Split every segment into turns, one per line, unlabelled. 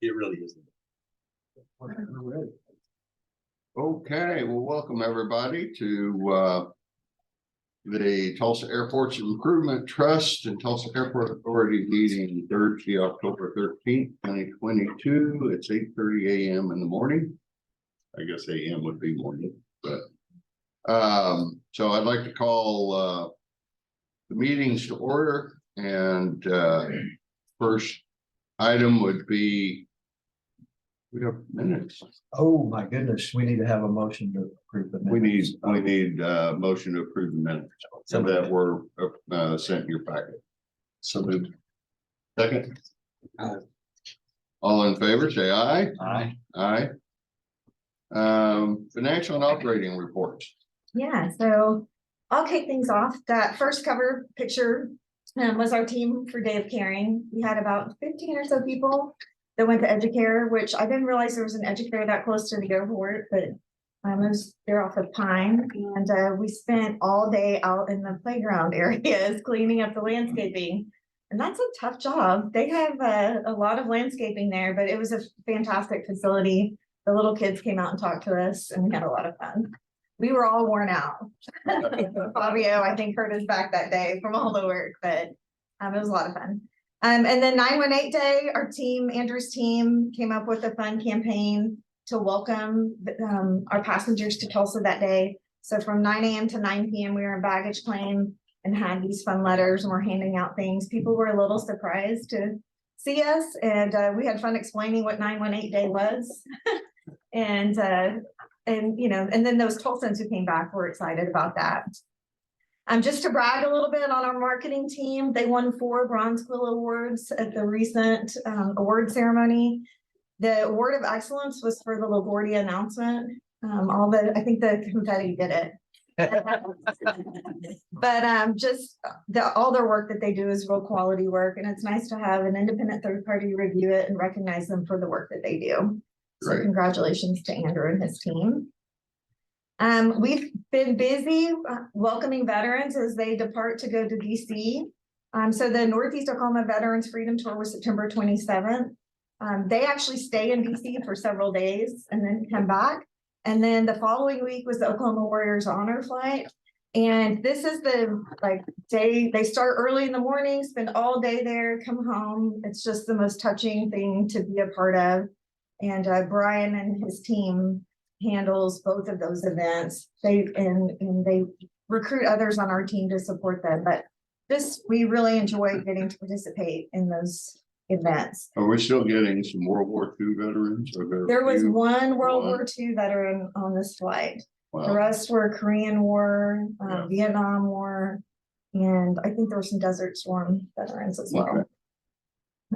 It really isn't.
Okay, well, welcome everybody to the Tulsa Airports Improvement Trust and Tulsa Airport Authority meeting Thursday, October 13th, 2022. It's 8:30 a.m. in the morning. I guess a.m. would be morning, but so I'd like to call the meetings to order, and first item would be we have minutes.
Oh, my goodness, we need to have a motion to approve the minutes.
We need a motion to approve the minutes so that were sent in your packet.
So moved.
Second. All in favor, say aye.
Aye.
Aye. Financial and operating reports.
Yeah, so I'll kick things off. That first cover picture was our team for Day of Caring. We had about 15 or so people that went to Educare, which I didn't realize there was an Educare that close to the airport, but they're off of Pine. And we spent all day out in the playground areas cleaning up the landscaping. And that's a tough job. They have a lot of landscaping there, but it was a fantastic facility. The little kids came out and talked to us, and we had a lot of fun. We were all worn out. Fabio, I think, hurt his back that day from all the work, but it was a lot of fun. And then 918 Day, our team, Andrew's team, came up with a fun campaign to welcome our passengers to Tulsa that day. So from 9 a.m. to 9 p.m., we were in baggage claim and had these fun letters, and we're handing out things. People were a little surprised to see us, and we had fun explaining what 918 Day was. And you know, and then those Tulsans who came back were excited about that. Just to brag a little bit on our marketing team, they won 4 Bronze Quill Awards at the recent award ceremony. The Award of Excellence was for the LaGuardia announcement. I think the confetti did it. But just all their work that they do is real quality work, and it's nice to have an independent third party review it and recognize them for the work that they do. So
Right.
congratulations to Andrew and his team. We've been busy welcoming veterans as they depart to go to DC. So the Northeast Oklahoma Veterans Freedom Tour was September 27th. They actually stay in DC for several days and then come back. And then the following week was the Oklahoma Warriors Honor Flight. And this is the day they start early in the morning, spend all day there, come home. It's just the most touching thing to be a part of. And Brian and his team handles both of those events. They recruit others on our team to support them. But we really enjoy getting to participate in those events.
Are we still getting some World War II veterans?
There was one World War II veteran on this flight.
Wow.
The rest were Korean War, Vietnam War, and I think there were some Desert Storm veterans as well.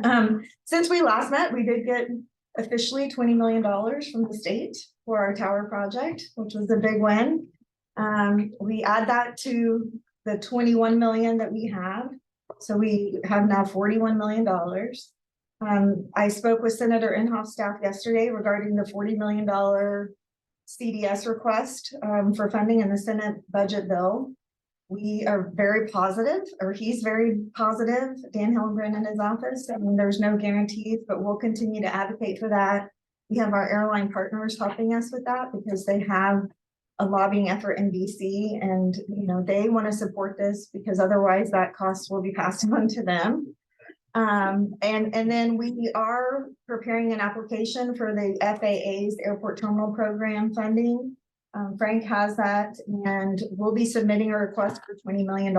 Okay. Since we last met, we did get officially $20 million from the state for our tower project, which was a big win. We add that to the 21 million that we have. So we have now $41 million. I spoke with Senator Inhofe staff yesterday regarding the $40 million CDS request for funding in the Senate budget bill. We are very positive, or he's very positive, Dan Hillenbrand in his office. I mean, there's no guarantees, but we'll continue to advocate for that. We have our airline partners helping us with that because they have a lobbying effort in DC, and you know, they want to support this because otherwise that cost will be passed on to them. And then we are preparing an application for the FAA's Airport Terminal Program funding. Frank has that, and we'll be submitting a request for $20 million.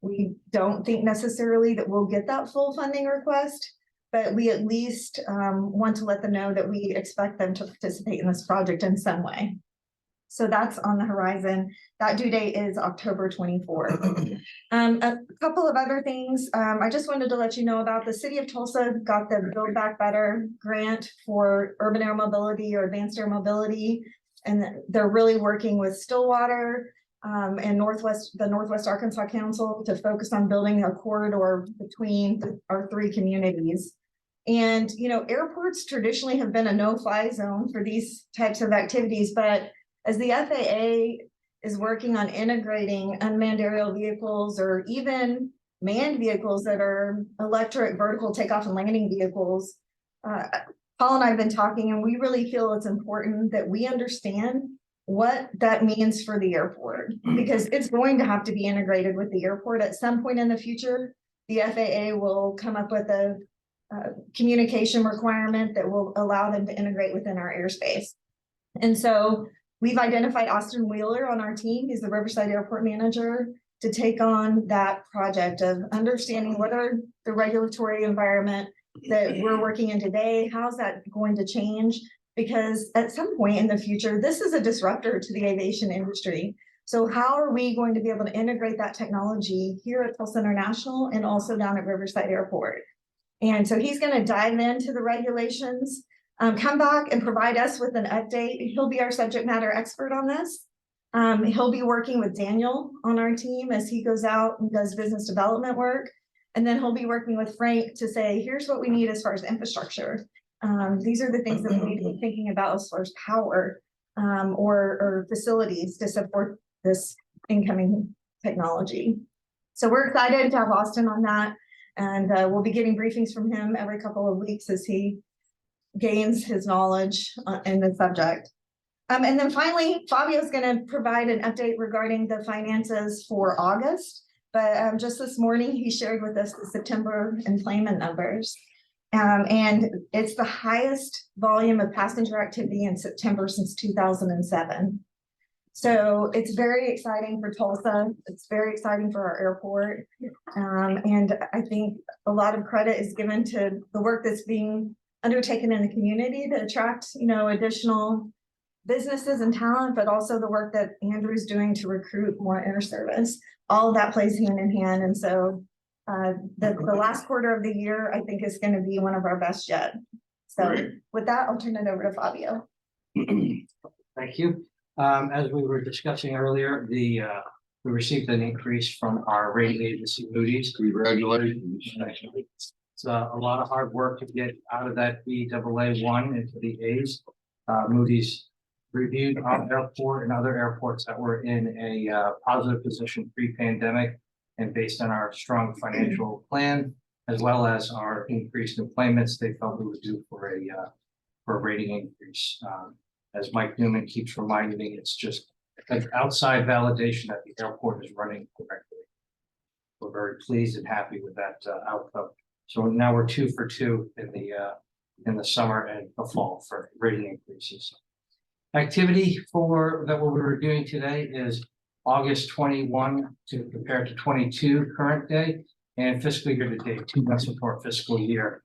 We don't think necessarily that we'll get that full funding request, but we at least want to let them know that we expect them to participate in this project in some way. So that's on the horizon. That due date is October 24th. A couple of other things. I just wanted to let you know about the city of Tulsa got the Build Back Better grant for urban air mobility or advanced air mobility. And they're really working with Stillwater and the Northwest Arkansas Council to focus on building a corridor between our 3 communities. And, you know, airports traditionally have been a no-fly zone for these types of activities, but as the FAA is working on integrating unmanned aerial vehicles or even manned vehicles that are electric vertical takeoff and landing vehicles, Paul and I have been talking, and we really feel it's important that we understand what that means for the airport, because it's going to have to be integrated with the airport at some point in the future. The FAA will come up with a communication requirement that will allow them to integrate within our airspace. And so we've identified Austin Wheeler on our team. He's the Riverside Airport Manager, to take on that project of understanding what are the regulatory environment that we're working in today. How's that going to change? Because at some point in the future, this is a disruptor to the aviation industry. So how are we going to be able to integrate that technology here at Tulsa International and also down at Riverside Airport? And so he's going to dive into the regulations, come back and provide us with an update. He'll be our subject matter expert on this. He'll be working with Daniel on our team as he goes out and does business development work. And then he'll be working with Frank to say, here's what we need as far as infrastructure. These are the things that we need to be thinking about as far as power or facilities to support this incoming technology. So we're excited to have Austin on that. And we'll be getting briefings from him every couple of weeks as he gains his knowledge in the subject. And then finally, Fabio's going to provide an update regarding the finances for August. But just this morning, he shared with us the September employment numbers. And it's the highest volume of passenger activity in September since 2007. So it's very exciting for Tulsa. It's very exciting for our airport. And I think a lot of credit is given to the work that's being undertaken in the community to attract, additional businesses and talent, but also the work that Andrew's doing to recruit more air service. All of that plays hand in hand. And so the last quarter of the year, I think, is going to be one of our best yet. So Great. With that, I'll turn it over to Fabio.
Thank you. As we were discussing earlier, we received an increase from our rating agency, Moody's.
Congratulations.
It's a lot of hard work to get out of that Baa1 into the A's. Moody's reviewed our airport and other airports that were in a positive position pre-pandemic, and based on our strong financial plan, as well as our increased employments, they felt we were due for a rating increase. As Mike Newman keeps reminding me, it's just an outside validation that the airport is running correctly. We're very pleased and happy with that outcome. So now we're 2 for 2 in the summer and the fall for rating increases. Activity that what we're doing today is August 21 to compare to 22 current day, and fiscal year to date, 2 months into our fiscal year.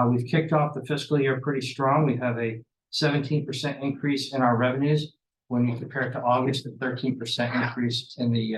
We've kicked off the fiscal year pretty strong. We have a 17% increase in our revenues when you compare it to August, a 13% increase in the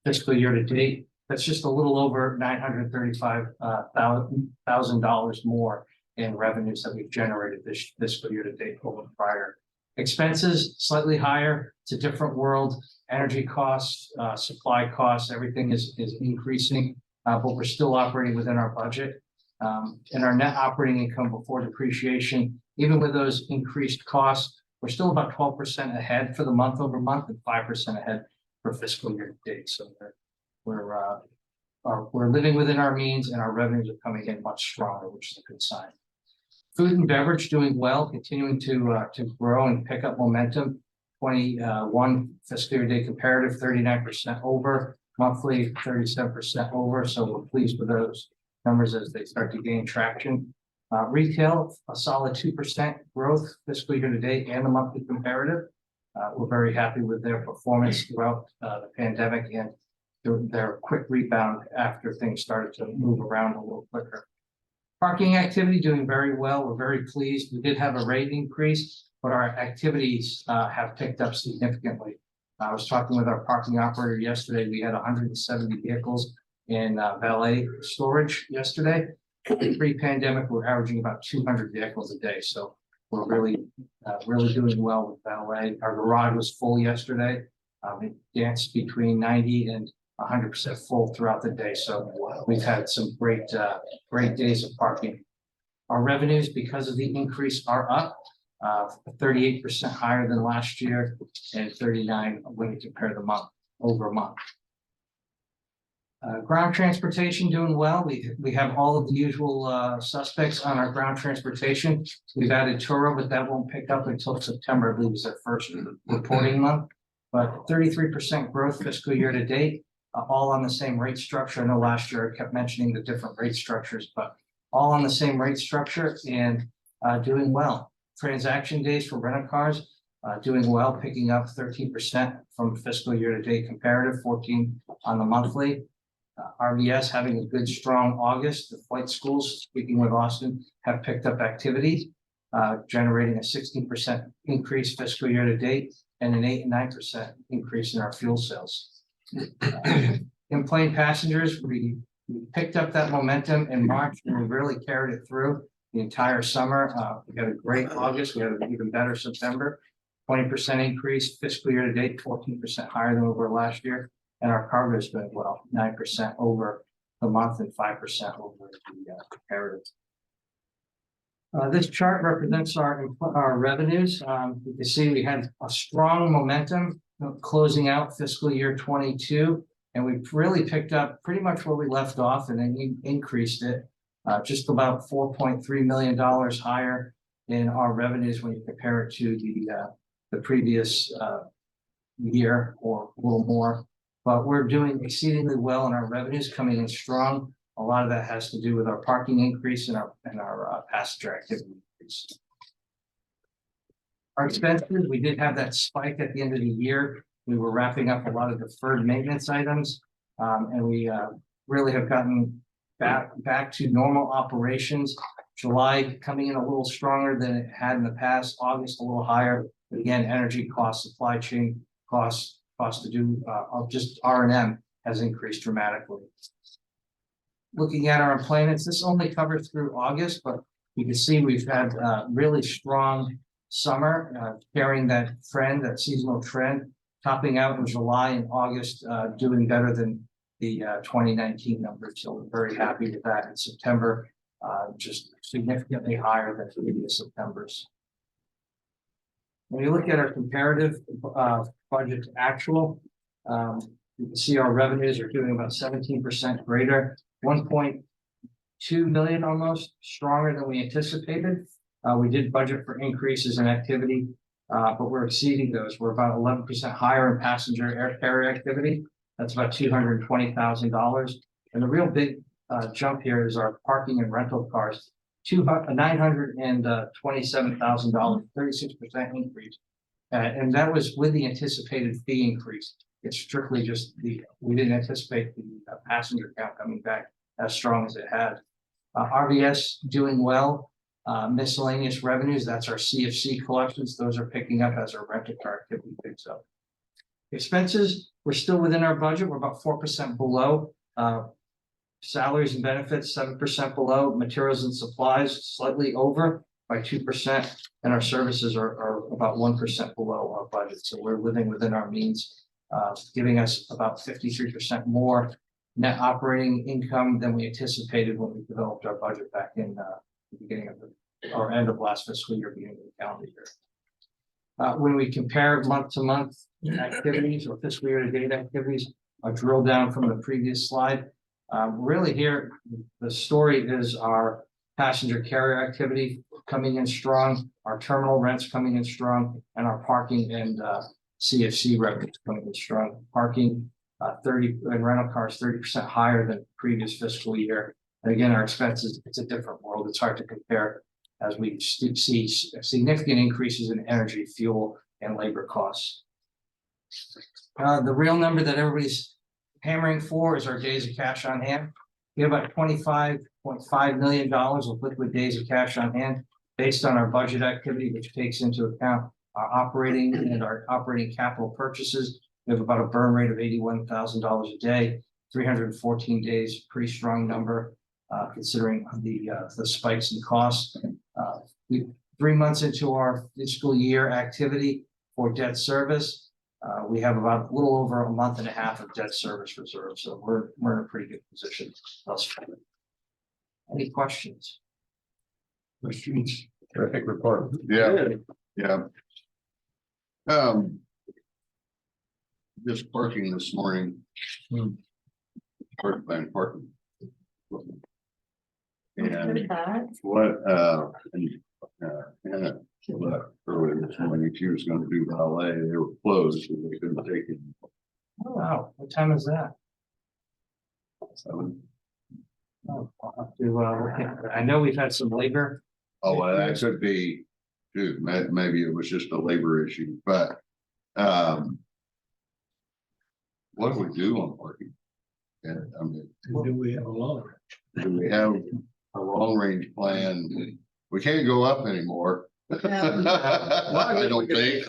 fiscal year to date. That's just a little over $935,000 more in revenues that we've generated this fiscal year to date over prior. Expenses slightly higher. It's a different world. Energy costs, supply costs, everything is increasing, but we're still operating within our budget. And our net operating income before depreciation, even with those increased costs, we're still about 12% ahead for the month over month and 5% ahead for fiscal year to date. So we're living within our means, and our revenues are coming in much stronger, which is a good sign. Food and beverage doing well, continuing to grow and pick up momentum. 21 fiscal year day comparative, 39% over, monthly 37% over. So we're pleased with those numbers as they start to gain traction. Retail, a solid 2% growth fiscal year to date and the monthly comparative. We're very happy with their performance throughout the pandemic and their quick rebound after things started to move around a little quicker. Parking activity doing very well. We're very pleased. We did have a rate increase, but our activities have picked up significantly. I was talking with our parking operator yesterday. We had 170 vehicles in valet storage yesterday. Pre-pandemic, we're averaging about 200 vehicles a day. So we're really doing well with valet. Our garage was full yesterday. It danced between 90 and 100% full throughout the day. So we've had some great days of parking. Our revenues, because of the increase, are up 38% higher than last year and 39% when you compare the month over month. Ground transportation doing well. We have all of the usual suspects on our ground transportation. We've added Turo, but that won't pick up until September, I believe is their first reporting month. But 33% growth fiscal year to date, all on the same rate structure. I know last year I kept mentioning the different rate structures, but all on the same rate structure and doing well. Transaction days for rental cars doing well, picking up 13% from fiscal year to date comparative, 14 on the monthly. RVS having a good strong August. The flight schools, speaking with Austin, have picked up activities, generating a 16% increase fiscal year to date and an 8 and 9% increase in our fuel sales. In plane passengers, we picked up that momentum in March and we really carried it through the entire summer. We had a great August. We had an even better September. 20% increase fiscal year to date, 14% higher than we were last year. And our cargo is doing well, 9% over the month and 5% over the comparative. This chart represents our revenues. You can see we had a strong momentum closing out fiscal year 22, and we really picked up pretty much where we left off and then increased it just about $4.3 million higher in our revenues when you compare it to the previous year or a little more. But we're doing exceedingly well in our revenues coming in strong. A lot of that has to do with our parking increase and our passenger activity increase. Our expenses, we did have that spike at the end of the year. We were wrapping up a lot of deferred maintenance items, and we really have gotten back to normal operations. July coming in a little stronger than it had in the past. August a little higher. But again, energy costs, supply chain costs to do just R&M has increased dramatically. Looking at our employments, this only covers through August, but you can see we've had really strong summer, carrying that trend, that seasonal trend, topping out in July and August, doing better than the 2019 numbers. So we're very happy with that. In September, just significantly higher than previous Septembers. When you look at our comparative budget to actual, you can see our revenues are doing about 17% greater, 1.2 million almost stronger than we anticipated. We did budget for increases in activity, but we're exceeding those. We're about 11% higher in passenger air carrier activity. That's about $220,000. And the real big jump here is our parking and rental cars. $927,000, 36% increase. And that was with the anticipated fee increase. It's strictly just we didn't anticipate the passenger count coming back as strong as it had. RVS doing well. Miscellaneous revenues, that's our CFC collections. Those are picking up as our rental car activity picks up. Expenses, we're still within our budget. We're about 4% below. Salaries and benefits, 7% below. Materials and supplies, slightly over by 2%. And our services are about 1% below our budget. So we're living within our means, giving us about 53% more net operating income than we anticipated when we developed our budget back in the beginning of or end of last fiscal year, beginning of the calendar year. When we compare month to month activities or fiscal year to date activities, I'll drill down from the previous slide. Really here, the story is our passenger carrier activity coming in strong, our terminal rents coming in strong, and our parking and CFC revenues coming in strong. Parking 30 and rental cars 30% higher than previous fiscal year. And again, our expenses, it's a different world. It's hard to compare as we see significant increases in energy, fuel, and labor costs. The real number that everybody's hammering for is our days of cash on hand. We have about $25.5 million of liquid days of cash on hand based on our budget activity, which takes into account our operating and our operating capital purchases. We have about a burn rate of $81,000 a day, 314 days, pretty strong number considering the spikes in costs. 3 months into our fiscal year activity for debt service, we have about a little over a month and a half of debt service reserve. So we're in a pretty good position thus far. Any questions?
Questions? Terrific report.
Yeah, yeah. Just parking this morning. Parkland parking. And
Heard that.
what, Hannah left earlier this morning, she was gonna do ballet, they were closed, so they couldn't take it.
Oh, wow, what time is that?
So,
Oh, I'll have to, look into it. I know we've had some labor.
oh, well, that could be, dude, maybe it was just a labor issue, but, what do we do on parking? And, I mean,
Do we have a law?
do we have a long range plan? We can't go up anymore. I don't think.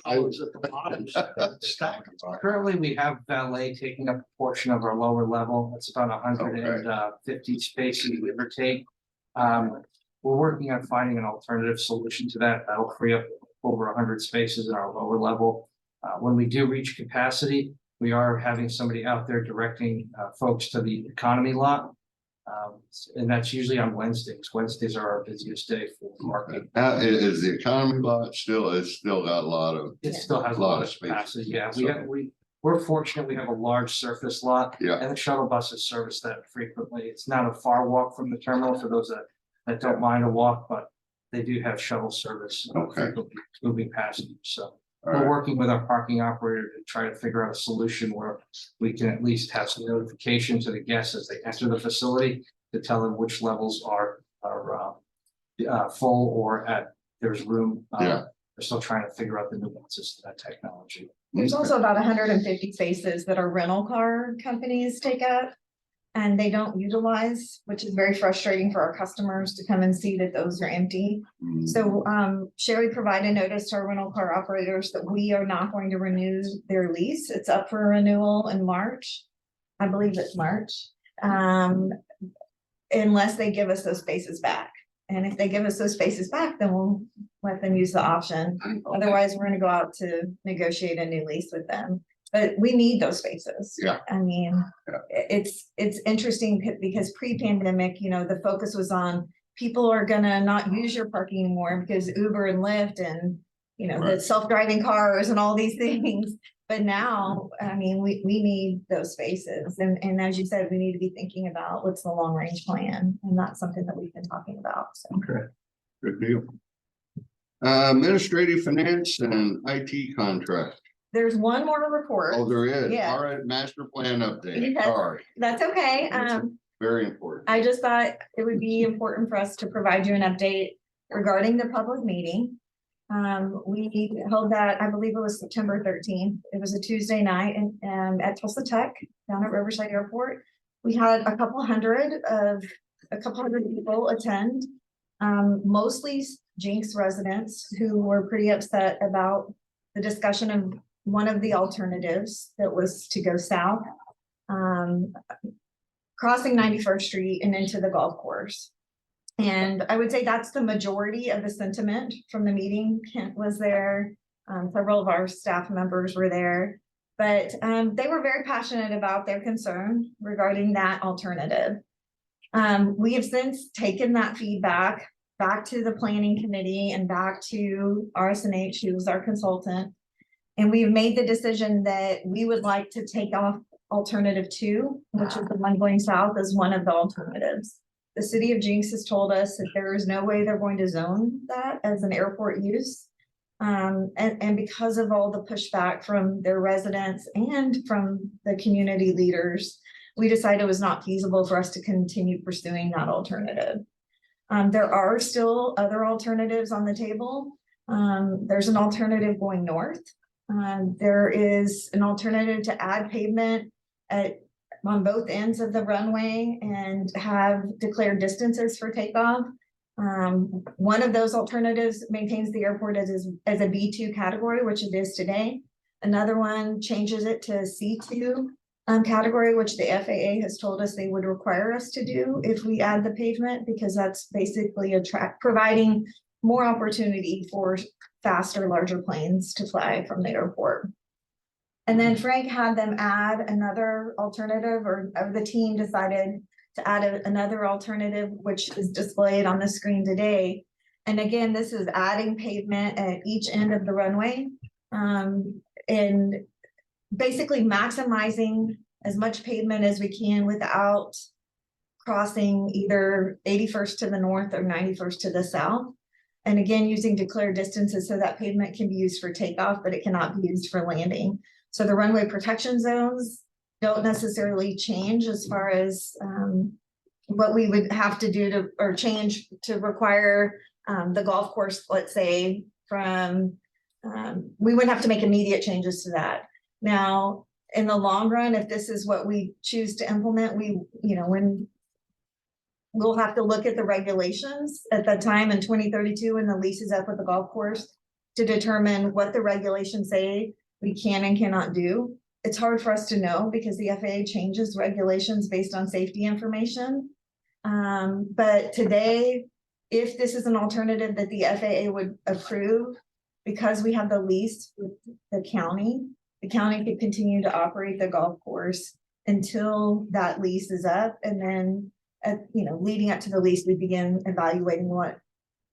Currently, we have valet taking up a portion of our lower level. It's about 150 spaces, give or take. We're working on finding an alternative solution to that. That'll free up over 100 spaces in our lower level. When we do reach capacity, we are having somebody out there directing folks to the economy lot. And that's usually on Wednesdays. Wednesdays are our busiest day for marketing.
Is the economy lot still, it's still got a lot of,
It still has a lot of capacity. Yeah, we're fortunate. We have a large surface lot.
Yeah.
And the shuttle buses service that frequently. It's not a far walk from the terminal for those that don't mind a walk, but they do have shuttle service. Frequently moving passengers. So we're
right,
working with our parking operator to try to figure out a solution where we can at least have some notification to the guests as they enter the facility to tell them which levels are full or there's room.
Yeah.
They're still trying to figure out the nuances to that technology.
There's also about 150 spaces that our rental car companies take up. And they don't utilize, which is very frustrating for our customers to come and see that those are empty.
Mhm.
So Sherry provided notice to our rental car operators that we are not going to renew their lease. It's up for renewal in March. I believe it's March. Unless they give us those spaces back. And if they give us those spaces back, then we'll let them use the option. Otherwise, we're gonna go out to negotiate a new lease with them. But we need those spaces.
Yeah.
I mean, it's interesting because pre-pandemic, the focus was on people are gonna not use your parking anymore because Uber and Lyft and, the
Right.
self-driving cars and all these things. But now, I mean, we need those spaces. And as you said, we need to be thinking about what's the long range plan. And that's something that we've been talking about. So
Okay, good deal. Administrative finance and IT contract.
there's one more report.
Oh, there is.
Yeah.
All right, master plan update.
Yes.
Sorry,
That's okay.
very important.
I just thought it would be important for us to provide you an update regarding the public meeting. We held that, I believe it was September 13th. It was a Tuesday night and at Tulsa Tech down at Riverside Airport. We had a couple hundred people attend, mostly Jinx residents who were pretty upset about the discussion of one of the alternatives that was to go south, crossing 91st Street and into the golf course. And I would say that's the majority of the sentiment from the meeting. Kent was there, several of our staff members were there, but they were very passionate about their concern regarding that alternative. We have since taken that feedback back to the planning committee and back to RSNH, who was our consultant. And we've made the decision that we would like to take off alternative 2, which is the one going south, as one of the alternatives. The city of Jinx has told us that there is no way they're going to zone that as an airport use. And because of all the pushback from their residents and from the community leaders, we decided it was not feasible for us to continue pursuing that alternative. There are still other alternatives on the table. There's an alternative going north. There is an alternative to add pavement on both ends of the runway and have declared distances for takeoff. One of those alternatives maintains the airport as a B2 category, which it is today. Another one changes it to C2 category, which the FAA has told us they would require us to do if we add the pavement, because that's basically providing more opportunity for faster, larger planes to fly from the airport. And then Frank had them add another alternative, or the team decided to add another alternative, which is displayed on the screen today. And again, this is adding pavement at each end of the runway, and basically maximizing as much pavement as we can without crossing either 81st to the north or 91st to the south. And again, using declared distances so that pavement can be used for takeoff, but it cannot be used for landing. So the runway protection zones don't necessarily change as far as what we would have to do to, or change to require the golf course, let's say, from, we wouldn't have to make immediate changes to that. Now, in the long run, if this is what we choose to implement, when we'll have to look at the regulations at that time in 2032 when the lease is up with the golf course to determine what the regulations say we can and cannot do. It's hard for us to know because the FAA changes regulations based on safety information. But today, if this is an alternative that the FAA would approve, because we have the lease with the county could continue to operate the golf course until that lease is up. And then, leading up to the lease, we begin evaluating what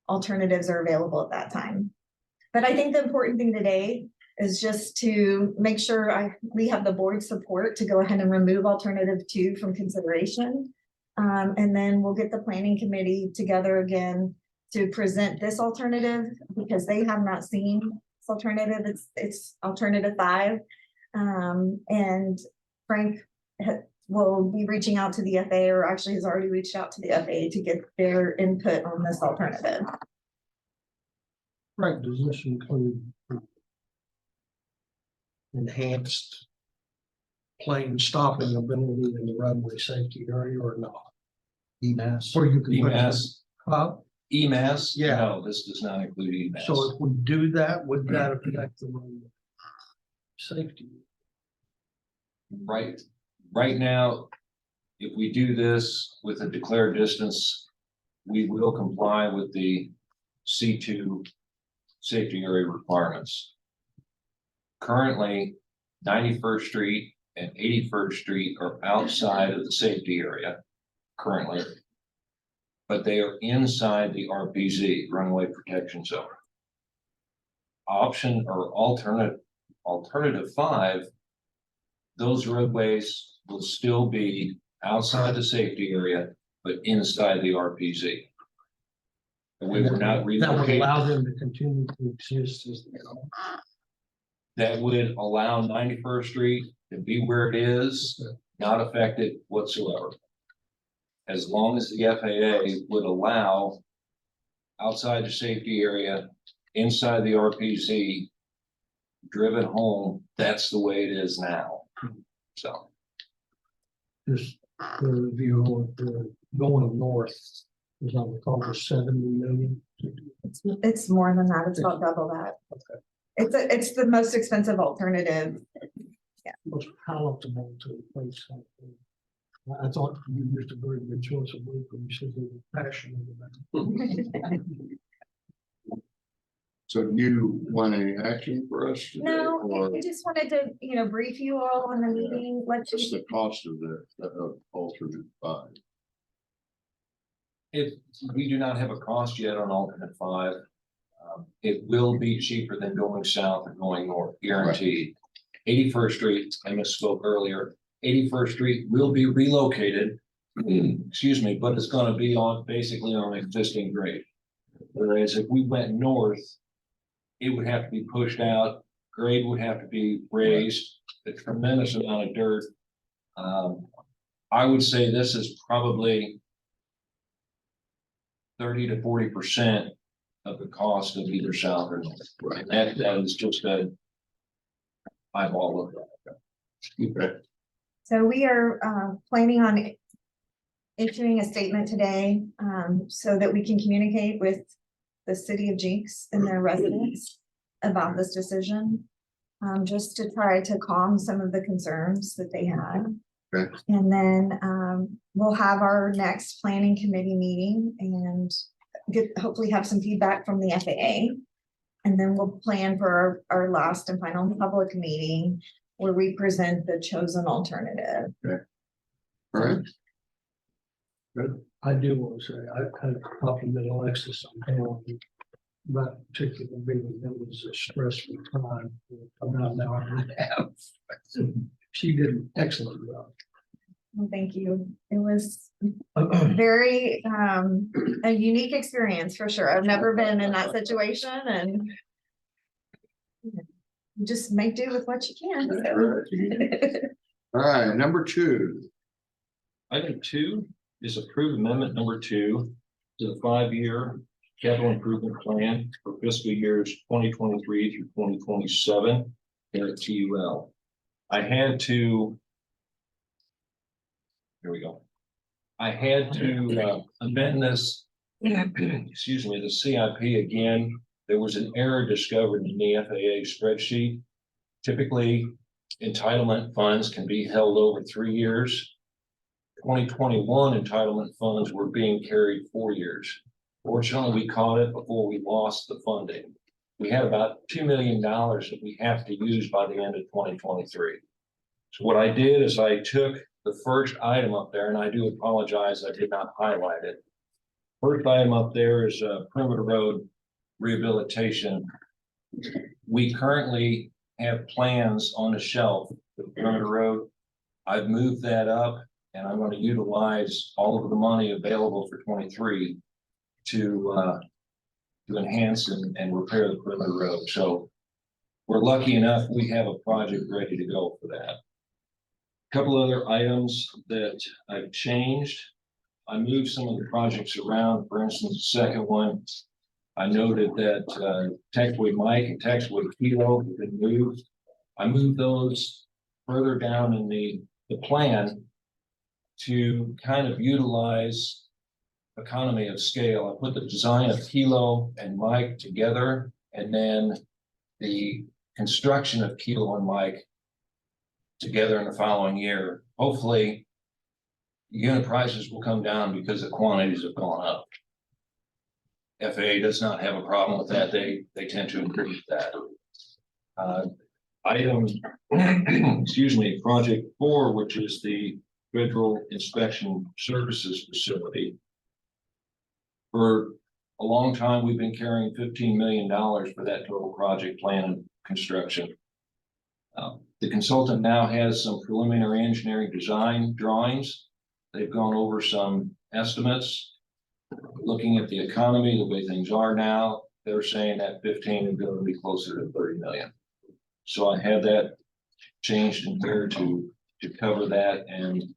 alternatives are available at that time. But I think the important thing today is just to make sure we have the board support to go ahead and remove alternative 2 from consideration. And then we'll get the planning committee together again to present this alternative because they have not seen this alternative. It's alternative 5. And Frank will be reaching out to the FAA, or actually has already reached out to the FAA to get their input on this alternative.
Right, does this include enhanced plane stopping ability in the runway safety area or not?
EMAS.
Or you can put
EMAS, EMAS?
Yeah.
No, this does not include EMAS.
So if we do that, would that affect the runway safety?
Right now, if we do this with a declared distance, we will comply with the C2 safety area requirements. Currently, 91st Street and 81st Street are outside of the safety area currently, but they are inside the RPZ, runway protection zone. Option or alternative 5, those roadways will still be outside the safety area, but inside the RPZ. And we were not
That would
relocating.
allow them to continue to exist as they are.
That would allow 91st Street to be where it is, not affected whatsoever. As long as the FAA would allow outside the safety area, inside the RPZ, driven home, that's the way it is now. So.
Just for review, going north, as I recall, was 70 million.
It's more than that. It's about double that.
Okay.
It's the most expensive alternative.
Most palatable to replace something. I thought you used a very good choice of word when you said they were passionate about it.
So do you want any action for us today?
No,
Or
I just wanted to, brief you all on the meeting. Let's
just the cost of the alternate 5?
If we do not have a cost yet on alternate 5, it will be cheaper than going south and going north, guaranteed. 81st Street, I misspoke earlier, 81st Street will be relocated, excuse me, but it's gonna be basically on existing grade. Whereas if we went north, it would have to be pushed out, grade would have to be raised, a tremendous amount of dirt. I would say this is probably 30 to 40% of the cost of either south or north.
Right.
That is just a eyeball of that.
Okay.
So we are planning on issuing a statement today so that we can communicate with the city of Jinx and their residents about this decision, just to try to calm some of the concerns that they had.
Okay.
And then we'll have our next planning committee meeting and hopefully have some feedback from the FAA. And then we'll plan for our last and final public meeting where we present the chosen alternative.
All right.
I do want to say, I compliment Alexis on handling that particular meeting. That was a stressful time. About an hour and a half. She did an excellent job.
Well, thank you. It was very, a unique experience for sure. I've never been in that situation and you just make do with what you can. so.
All right, number 2.
Item 2 is approved amendment number 2 to the 5-year capital improvement plan for fiscal years 2023 through 2027 here at TUL. I had to. Here we go. I had to amend this, excuse me, the CIP again. There was an error discovered in the FAA spreadsheet. Typically, entitlement funds can be held over 3 years. 2021 entitlement funds were being carried 4 years. Fortunately, we caught it before we lost the funding. We had about $2 million that we have to use by the end of 2023. So what I did is I took the first item up there, and I do apologize, I did not highlight it. First item up there is perimeter road rehabilitation. We currently have plans on the shelf for perimeter road. I've moved that up, and I'm going to utilize all of the money available for 23 to enhance and repair the perimeter road. So we're lucky enough we have a project ready to go for that. Couple other items that I've changed. I moved some of the projects around. For instance, the second one, I noted that taxiway Mike and taxiway Kilo have been moved. I moved those further down in the plan to kind of utilize economy of scale. I put the design of Kilo and Mike together, and then the construction of Kilo and Mike together in the following year. Hopefully, unit prices will come down because the quantities have gone up. FAA does not have a problem with that. They tend to increase that. Item, excuse me, project 4, which is the Federal Inspection Services Facility. For a long time, we've been carrying $15 million for that total project plan and construction. The consultant now has some preliminary engineering design drawings. They've gone over some estimates. Looking at the economy, the way things are now, they're saying that 15 is going to be closer to 30 million. So I had that changed in here to cover that and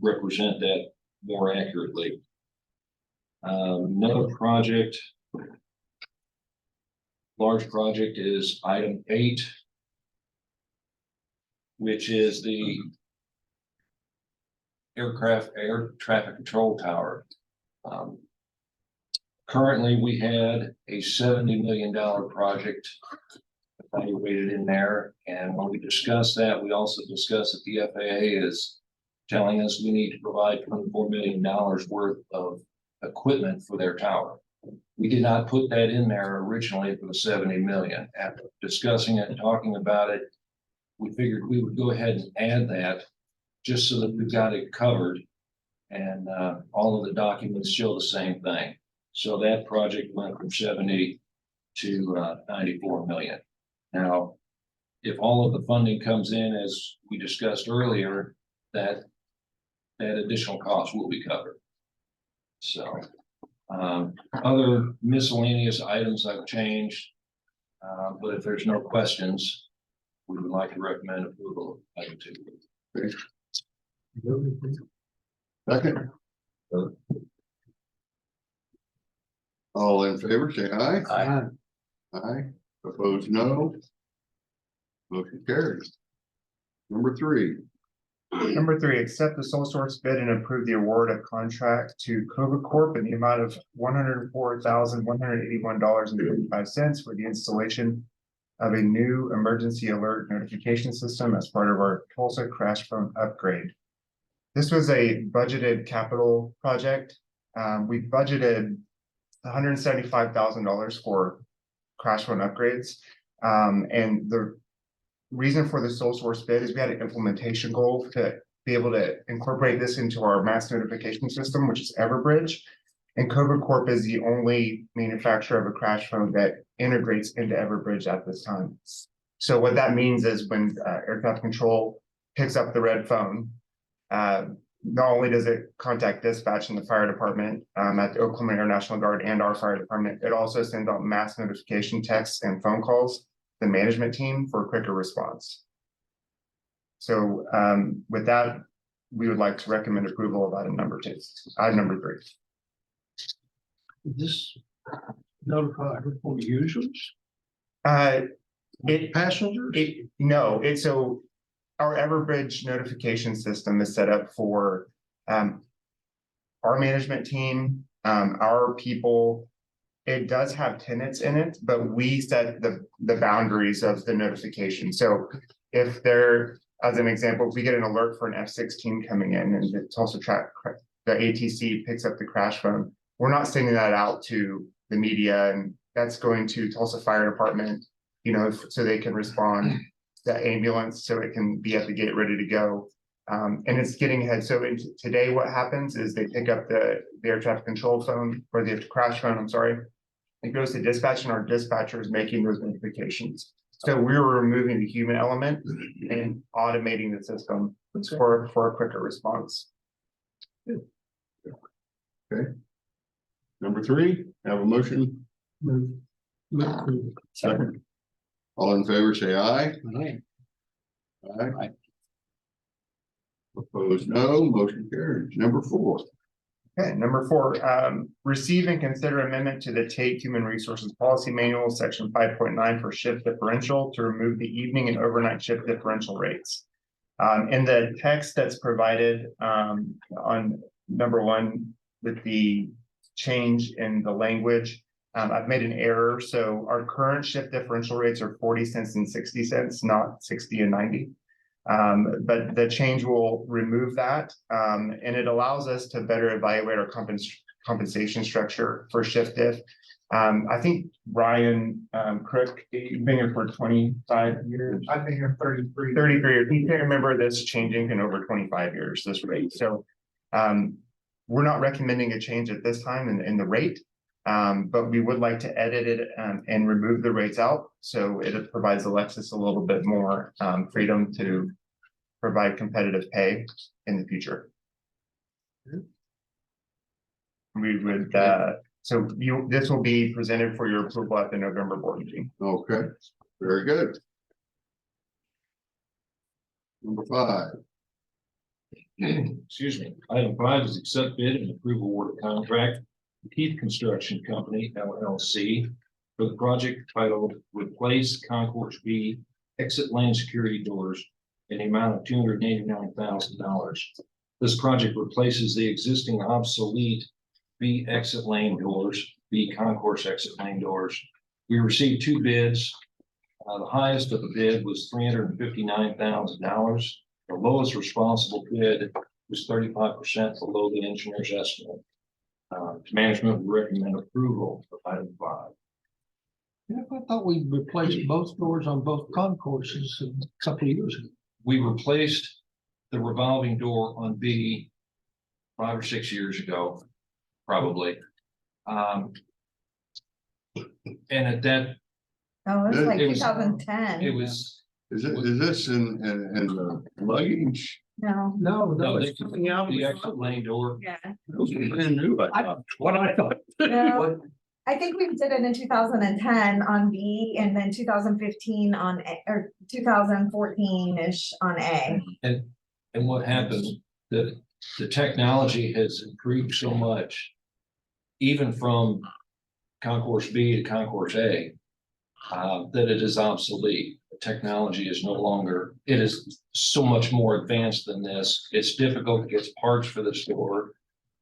represent that more accurately. Another project, large project, is item 8, which is the air traffic control tower. Currently, we had a $70 million project evaluated in there, and when we discussed that, we also discussed that the FAA is telling us we need to provide $24 million worth of equipment for their tower. We did not put that in there originally for the 70 million. After discussing it and talking about it, we figured we would go ahead and add that just so that we've got it covered, and all of the documents show the same thing. So that project went from 70 to 94 million. Now, if all of the funding comes in as we discussed earlier, that additional cost will be covered. So other miscellaneous items I've changed, but if there's no questions, we would like to recommend approval of item 2.
Second. All in favor, say aye.
Aye.
Aye. Opposed, no. Motion carries. Number 3.
Number 3, accept the sole source bid and approve the award of contract to Cova Corp in the amount of $104,181.55 for the installation of a new emergency alert notification system as part of our Tulsa crash phone upgrade. This was a budgeted capital project. We budgeted $175,000 for crash phone upgrades. And the reason for the sole source bid is we had an implementation goal to be able to incorporate this into our mass notification system, which is Everbridge. And Cova Corp is the only manufacturer of a crash phone that integrates into Everbridge at this time. So what that means is when air traffic control picks up the red phone. Not only does it contact dispatch and the fire department at the Oklahoma International Guard and our fire department, it also sends out mass notification texts and phone calls to the management team for a quicker response. So with that, we would like to recommend approval of item number 2. Item number 3.
This notified for users,
It
passengers?
No, it's so our Everbridge notification system is set up for our management team, our people. It does have tenants in it, but we set the boundaries of the notification. So if there, as an example, if we get an alert for an F-16 coming in and it's also the ATC picks up the crash phone, we're not sending that out to the media, and that's going to Tulsa Fire Department, you know, so they can respond, the ambulance, so it can be at the gate ready to go. And it's getting ahead. So today what happens is they pick up the air traffic control phone or the crash phone, I'm sorry. It goes to dispatch and our dispatcher is making those notifications. So we were removing the human element and automating the system for a quicker response.
Okay. Number 3, have a motion.
Move.
Second. All in favor, say aye. Aye. Opposed, no. Motion carries. Number 4.
Okay, number 4, receive and consider amendment to the TAIT Human Resources Policy Manual, section 5.9 for shift differential to remove the evening and overnight shift differential rates. In the text that's provided on number 1 with the change in the language, I've made an error. So our current shift differential rates are 40 cents and 60 cents, not 60 and 90. But the change will remove that, and it allows us to better evaluate our compensation structure for shift diff. I think Ryan Crook, you've been here for 25 years.
I've been here 33.
33 years. You can't remember this changing in over 25 years, this rate. So we're not recommending a change at this time in the rate, but we would like to edit it and remove the rates out. So it provides Alexis a little bit more freedom to provide competitive pay in the future. We would, so this will be presented for your approval at the November board meeting.
Okay, very good. Number 5.
Excuse me. Item 5 is accept bid and approve award of contract to TAIT Construction Company, LLC, for the project titled Replace Concourse B Exit Lane Security Doors in the amount of $289,000. This project replaces the existing obsolete B exit lane doors, B concourse exit lane doors. We received 2 bids. The highest of the bid was $359,000. The lowest responsible bid was 35% below the engineer's estimate. Management would recommend approval of item 5.
Yeah, I thought we replaced both doors on both concourses a couple of years ago.
We replaced the revolving door on B 5 or 6 years ago, probably. And at that,
Oh, it was like
It was-
2010.
it was,
Is this in the luggage?
No,
No,
no,
it's coming out.
the exit lane door.
yeah.
Those are brand new, I thought.
What I thought.
No, I think we did it in 2010 on B and then 2015 on A, or 2014-ish on A.
And what happened, the technology has improved so much, even from concourse B to concourse A, that it is obsolete. The technology is no longer, it is so much more advanced than this. It's difficult to get parts for this door,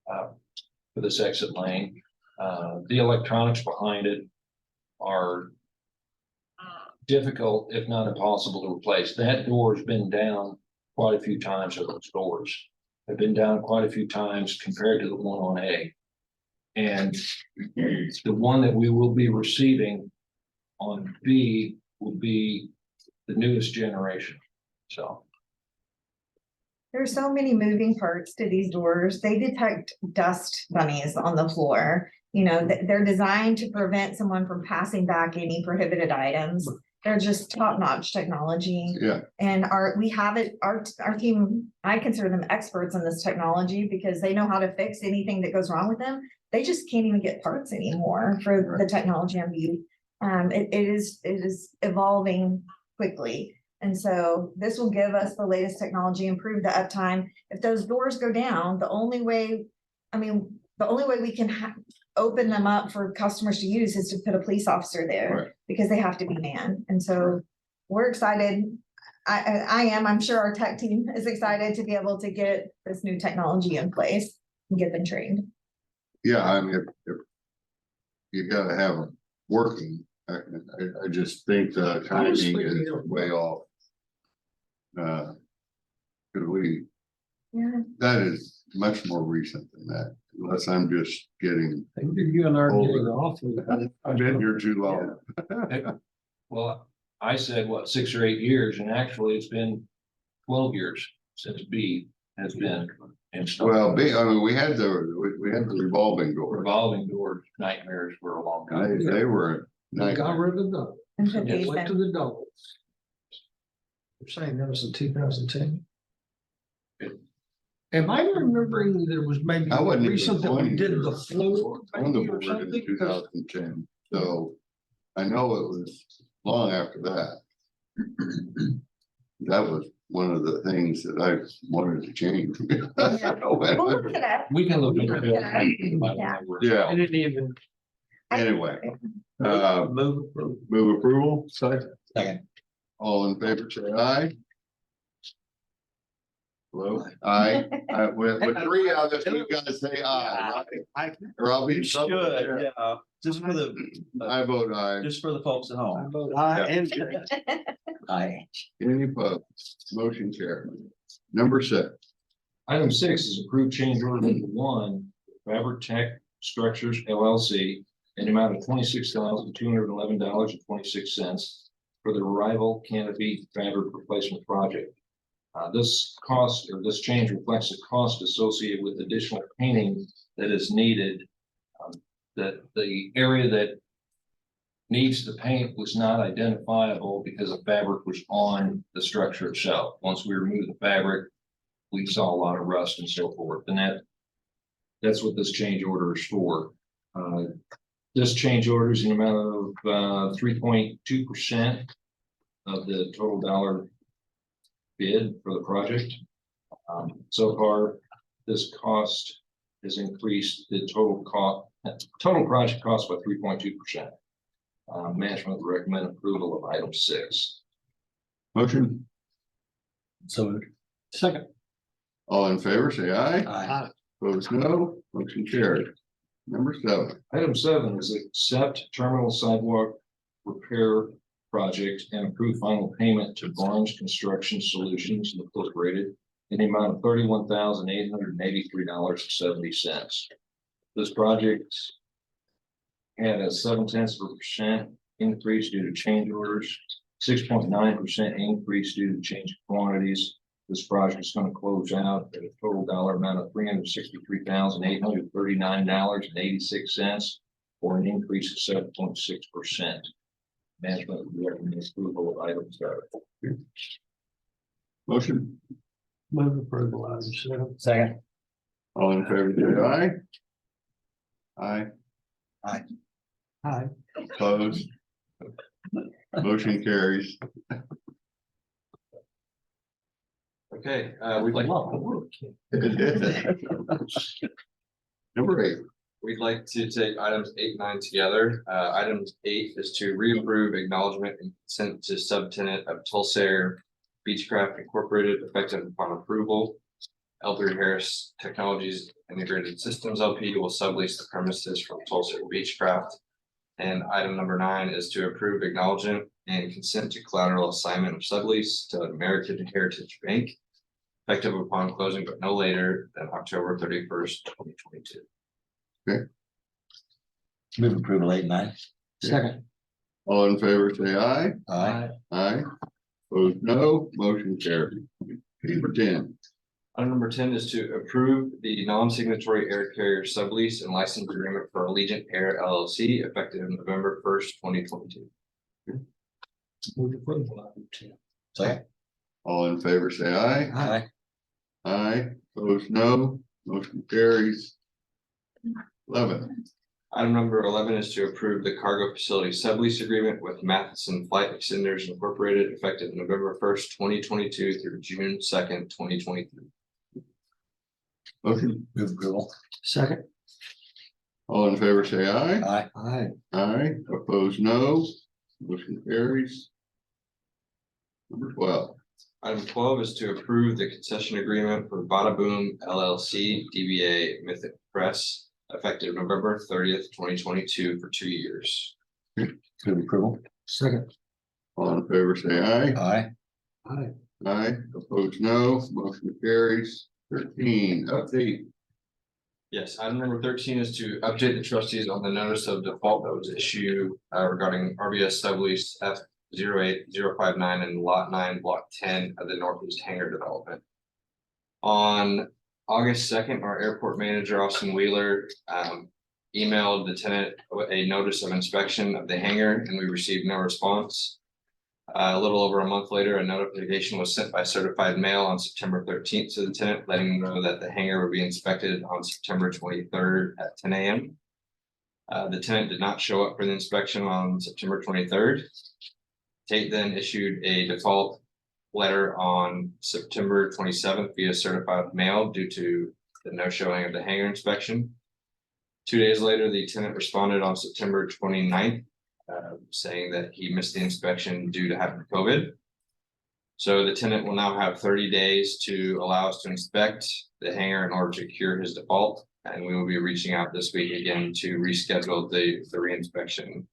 for this exit lane. The electronics behind it are difficult, if not impossible, to replace. That door has been down quite a few times, or those doors have been down quite a few times compared to the one on A. And the one that we will be receiving on B will be the newest generation. So
There's so many moving parts to these doors. They detect dust bunnies on the floor. You know, they're designed to prevent someone from passing back any prohibited items. They're just top-notch technology.
Yeah,
And we have it, our team, I consider them experts in this technology because they know how to fix anything that goes wrong with them. They just can't even get parts anymore for the technology on view. It is evolving quickly. And so this will give us the latest technology, improve the uptime. If those doors go down, the only way we can open them up for customers to use is to put a police officer there.
Right.
Because they have to be manned. And so we're excited. I'm sure our tech team is excited to be able to get this new technology in place and get them trained.
yeah, I mean, if you gotta have them working, I just think the timing is way off. Cause
Yeah.
that is much more recent than that, unless I'm just getting,
You and I are getting awfully.
I've been here too long.
Well, I said, what, 6 or 8 years, and actually it's been 12 years since B has been installed.
Well, I mean, we had the revolving door.
Revolving door nightmares for a long time.
They were.
They got rid of them.
And put
They
these
went to
in.
the doubles. You're saying that was in 2010? Am I remembering there was maybe
I wasn't even
recent that we
born
did
here.
the floor
On the
maybe or
board in
something?
2010, so I know it was long after that. That was one of the things that I wanted to change.
We'll look it up.
We can look into
Yeah.
it.
Yeah,
I didn't even.
anyway,
Move approval.
move approval,
Second.
all in favor, say aye. Hello, aye, with 3 out of us, you gotta say aye, right? Or I'll be in trouble.
Yeah, just for the,
I vote aye.
just for the folks at
I
home.
vote aye and.
Aye.
Any opposed? Motion carried. Number 6.
Item 6 is approved change order number 1, Fabric Tech Structures LLC, in the amount of $26,211.26 for the Arrival Canopy Fabric Replacement Project. This cost, or this change, reflects the cost associated with additional painting that is needed. That the area that needs the paint was not identifiable because the fabric was on the structure itself. Once we removed the fabric, we saw a lot of rust and so forth, and that's what this change order is for. This change order is an amount of 3.2% of the total dollar bid for the project. So far, this cost has increased the total project cost by 3.2%. Management would recommend approval of item 6.
Motion,
So.
Second.
all in favor, say aye.
Aye.
Opposed, no. Motion carried. Number 7.
Item 7 is accept terminal sidewalk repair project and approve final payment to Barnes Construction Solutions Incorporated in the amount of $31,883.70. This project had a 0.7% increase due to change orders, 6.9% increase due to change of quantities. This project is going to close out at a total dollar amount of $363,839.86, or an increase of 7.6%. Management would recommend approval of item 7.
Motion,
Move approval, item 7.
Second.
all in favor, say aye. Aye.
Aye.
Opposed. Motion carries.
Okay, we'd like,
Number 8.
we'd like to take items 8 and 9 together. Item 8 is to reapprove acknowledgement and consent to subtenant of Tulsa Beechcraft Incorporated effective upon approval. L3Harris Technologies Integrated Systems LP will sublease the premises from Tulsa Beechcraft. And item number 9 is to approve acknowledgement and consent to collateral assignment of sublease to American Heritage Bank, effective upon closing, but no later than October 31st, 2022.
Move approval 8 and 9.
Second.
All in favor, say aye.
Aye.
Aye. Opposed, no. Motion carried. Number 10.
Item number 10 is to approve the non-signatory air carrier sublease and license agreement for Allegiant Air LLC effective November 1st, 2022.
Move approval of item 10.
Second.
All in favor, say aye.
Aye.
Aye, opposed, no, motion carries. 11,
Item number 11 is to approve the cargo facility sublease agreement with Matheson Flight Extenders Incorporated effective November 1st, 2022 through June 2nd, 2023.
motion,
Move approval.
Second.
all in favor, say aye.
Aye. Aye.
Aye, opposed, no, motion carries. Number 12,
Item 12 is to approve the concession agreement for Bada Boom LLC DBA Mythic Press effective November 30th, 2022 for 2 years.
Move approval.
Second.
all in favor, say aye.
Aye.
Aye.
Aye, opposed, no, motion carries. 13, update,
Yes, item number 13 is to update the trustees on the notice of default that was issued regarding RBS sublease F 08059 and lot 9, block 10 of the Northeast Hangar development. On August 2nd, our airport manager, Austin Wheeler, emailed the tenant a notice of inspection of the hangar, and we received no response. A little over a month later, a notification was sent by certified mail on September 13th to the tenant, letting them know that the hangar would be inspected on September 23rd at 10 a.m. The tenant did not show up for the inspection on September 23rd. TAIT then issued a default letter on September 27th via certified mail due to the no showing of the hangar inspection. 2 days later, the tenant responded on September 29th, saying that he missed the inspection due to having COVID. So the tenant will now have 30 days to allow us to inspect the hangar in order to cure his default. And we will be reaching out this week again to reschedule the reinspection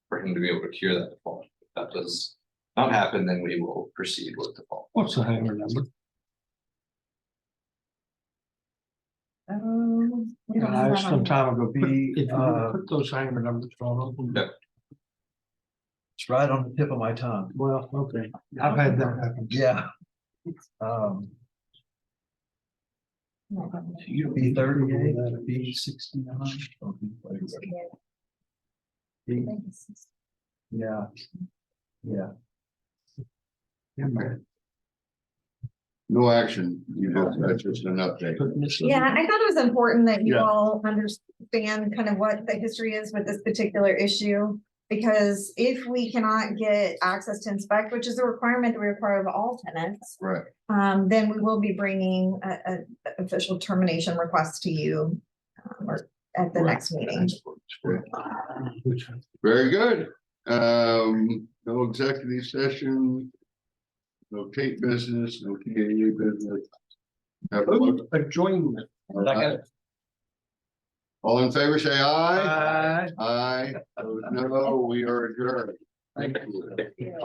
for him to be able to cure that default. If that does not happen, then we will proceed with default.
What's the hangar number?
We don't
And
have
I
that
asked
on
some
here.
time ago, if you put those hangar numbers on.
Yep.
It's right on the tip of my tongue.
Well, okay, I've had that happen.
Yeah. B 38, B 69. B, yeah. Yeah.
no action, you know, that's just an update.
Yeah, I thought it was important that you
Yeah.
all understand kind of what the history is with this particular issue. Because if we cannot get access to inspect, which is a requirement that we require of all tenants,
Right,
then we will be bringing a official termination request to you or at the next meeting.
very good. No executive session. No TAIT business, no TAA business. Have a motion.
Adjournment.
All right. All in favor, say aye.
Aye.
Aye. Opposed, no, we are adjourned.
Thank you.